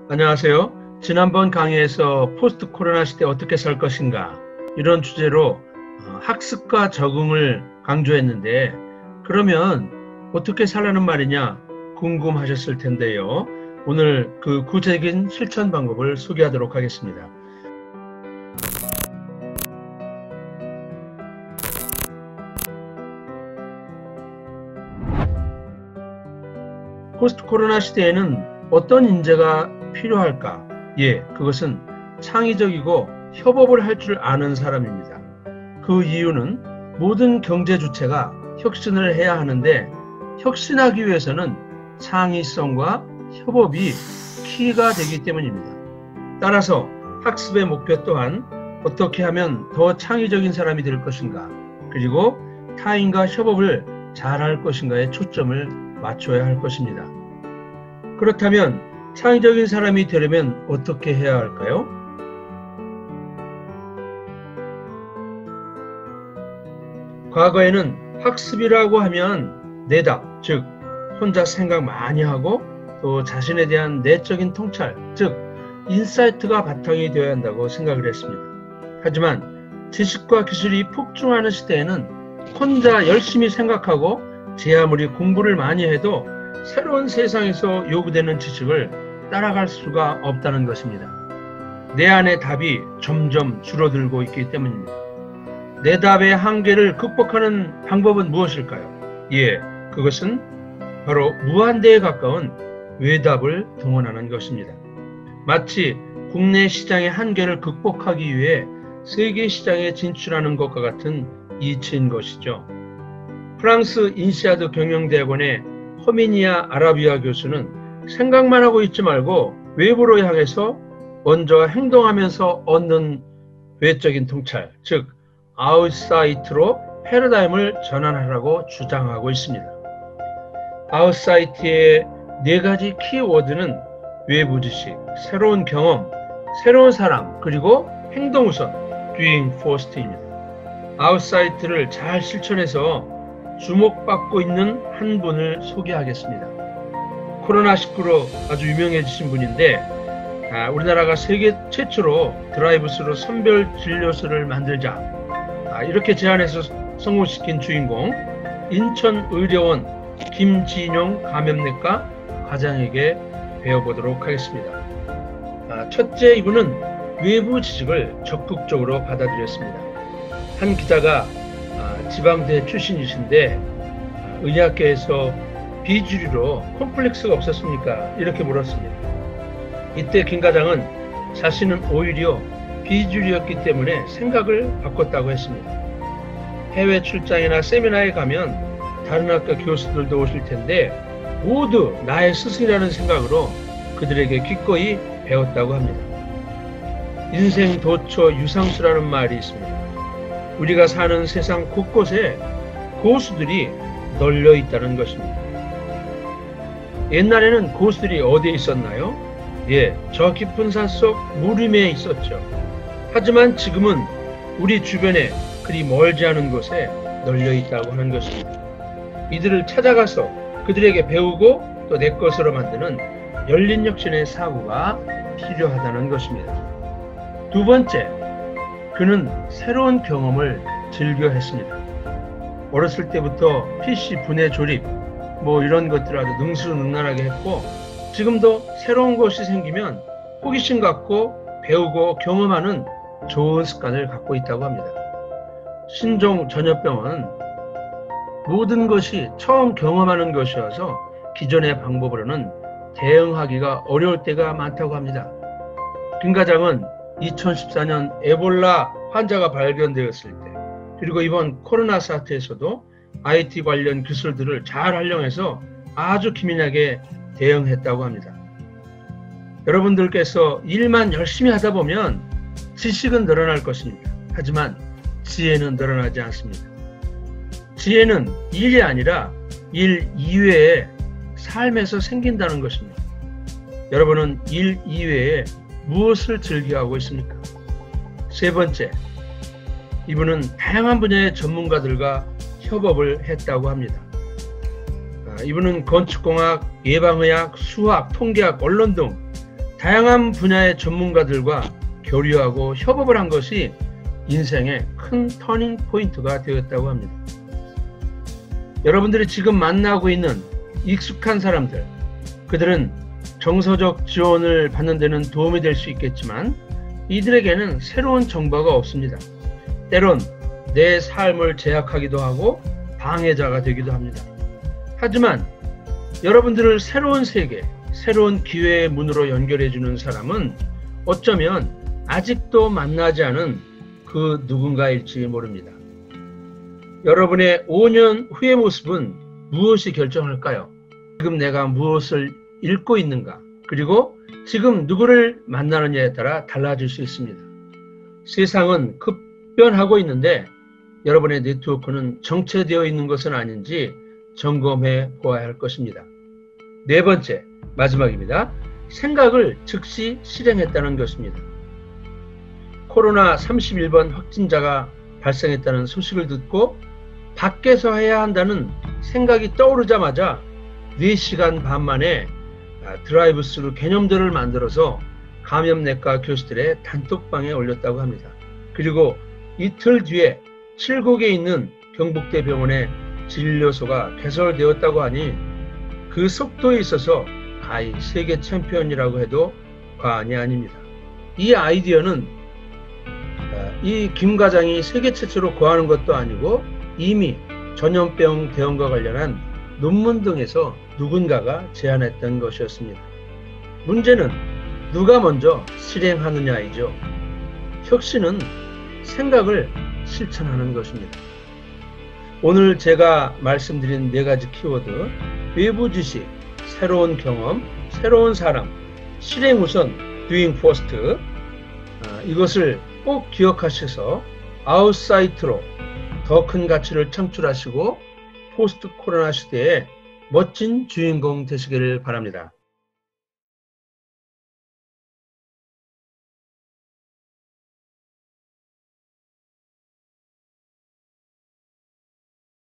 안녕하세요. 지난번 강의에서 포스트 코로나 시대 어떻게 살 것인가 이런 주제로 학습과 적응을 강조했는데 그러면 어떻게 살라는 말이냐 궁금하셨을 텐데요. 오늘 그 구체적인 실천 방법을 소개하도록 하겠습니다. 포스트 코로나 시대에는 어떤 인재가 필요할까? 그것은 창의적이고 협업을 할 줄 아는 사람입니다. 그 이유는 모든 경제 주체가 혁신을 해야 하는데 혁신하기 위해서는 창의성과 협업이 키가 되기 때문입니다. 따라서 학습의 목표 또한 어떻게 하면 더 창의적인 사람이 될 것인가, 그리고 타인과 협업을 잘할 것인가에 초점을 맞춰야 할 것입니다. 그렇다면 창의적인 사람이 되려면 어떻게 해야 할까요? 과거에는 학습이라고 하면 내답, 즉 혼자 생각 많이 하고 또 자신에 대한 내적인 통찰, 즉 인사이트가 바탕이 되어야 한다고 생각을 했습니다. 하지만 지식과 기술이 폭증하는 시대에는 혼자 열심히 생각하고 제 아무리 공부를 많이 해도 새로운 세상에서 요구되는 지식을 따라갈 수가 없다는 것입니다. 내 안의 답이 점점 줄어들고 있기 때문입니다. 내 답의 한계를 극복하는 방법은 무엇일까요? 그것은 바로 무한대에 가까운 외답을 동원하는 것입니다. 마치 국내 시장의 한계를 극복하기 위해 세계 시장에 진출하는 것과 같은 이치인 것이죠. 프랑스 인시아드 경영대학원의 허미니아 아라비아 교수는 생각만 하고 있지 말고 외부로 향해서 먼저 행동하면서 얻는 외적인 통찰, 즉 아웃사이트로 패러다임을 전환하라고 주장하고 있습니다. 아웃사이트의 4가지 키워드는 외부 지식, 새로운 경험, 새로운 사람, 그리고 행동 우선, doing first입니다. 아웃사이트를 잘 실천해서 주목받고 있는 한 분을 소개하겠습니다. 코로나19로 아주 유명해지신 분인데 우리나라가 세계 최초로 드라이브스루 선별 진료소를 만들자 이렇게 제안해서 성공시킨 주인공 인천의료원 김진용 감염내과 과장에게 배워보도록 하겠습니다. 첫째, 이분은 외부 지식을 적극적으로 받아들였습니다. 한 기자가 지방대 출신이신데 의학계에서 비주류로 콤플렉스가 없었습니까? 이렇게 물었습니다. 이때 김 과장은 자신은 오히려 비주류였기 때문에 생각을 바꿨다고 했습니다. 해외 출장이나 세미나에 가면 다른 학과 교수들도 오실 텐데 모두 나의 스승이라는 생각으로 그들에게 기꺼이 배웠다고 합니다. 인생 도처 유상수라는 말이 있습니다. 우리가 사는 세상 곳곳에 고수들이 널려 있다는 것입니다. 옛날에는 고수들이 어디에 있었나요? 저 깊은 산 속 무림에 있었죠. 하지만 지금은 우리 주변에 그리 멀지 않은 곳에 널려 있다고 하는 것입니다. 이들을 찾아가서 그들에게 배우고 또 내 것으로 만드는 열린 혁신의 사고가 필요하다는 것입니다. 두 번째, 그는 새로운 경험을 즐겨 했습니다. 어렸을 때부터 PC 분해 조립 이런 것들을 아주 능수능란하게 했고 지금도 새로운 것이 생기면 호기심 갖고 배우고 경험하는 좋은 습관을 갖고 있다고 합니다. 신종 전염병은 모든 것이 처음 경험하는 것이어서 기존의 방법으로는 대응하기가 어려울 때가 많다고 합니다. 김 과장은 2014년 에볼라 환자가 발견되었을 때 그리고 이번 코로나 사태에서도 IT 관련 기술들을 잘 활용해서 아주 기민하게 대응했다고 합니다. 여러분들께서 일만 열심히 하다 보면 지식은 늘어날 것입니다. 하지만 지혜는 늘어나지 않습니다. 지혜는 일이 아니라 일 이외의 삶에서 생긴다는 것입니다. 여러분은 일 이외에 무엇을 즐겨하고 있습니까? 세 번째, 이분은 다양한 분야의 전문가들과 협업을 했다고 합니다. 이분은 건축공학, 예방의학, 수학, 통계학, 언론 등 다양한 분야의 전문가들과 교류하고 협업을 한 것이 인생의 큰 터닝 포인트가 되었다고 합니다. 여러분들이 지금 만나고 있는 익숙한 사람들, 그들은 정서적 지원을 받는 데는 도움이 될 수 있겠지만 이들에게는 새로운 정보가 없습니다. 때론 내 삶을 제약하기도 하고 방해자가 되기도 합니다. 하지만 여러분들을 새로운 세계, 새로운 기회의 문으로 연결해주는 사람은 어쩌면 아직도 만나지 않은 그 누군가일지 모릅니다. 여러분의 5년 후의 모습은 무엇이 결정할까요? 지금 내가 무엇을 읽고 있는가? 그리고 지금 누구를 만나느냐에 따라 달라질 수 있습니다. 세상은 급변하고 있는데 여러분의 네트워크는 정체되어 있는 것은 아닌지 점검해 보아야 할 것입니다. 네 번째, 마지막입니다. 생각을 즉시 실행했다는 것입니다. 코로나 31번 확진자가 발생했다는 소식을 듣고 밖에서 해야 한다는 생각이 떠오르자마자 4시간 반 만에 드라이브스루 개념들을 만들어서 감염내과 교수들의 단톡방에 올렸다고 합니다. 그리고 이틀 뒤에 7국에 있는 경북대 병원의 진료소가 개설되었다고 하니 그 속도에 있어서 가히 세계 챔피언이라고 해도 과언이 아닙니다. 이 아이디어는 이 김 과장이 세계 최초로 구하는 것도 아니고 이미 전염병 대응과 관련한 논문 등에서 누군가가 제안했던 것이었습니다. 문제는 누가 먼저 실행하느냐이죠. 혁신은 생각을 실천하는 것입니다. 오늘 제가 말씀드린 4가지 키워드, 외부 지식, 새로운 경험, 새로운 사람, 실행 우선, doing first, 이것을 꼭 기억하셔서 아웃사이트로 더 큰 가치를 창출하시고 포스트 코로나 시대에 멋진 주인공 되시기를 바랍니다.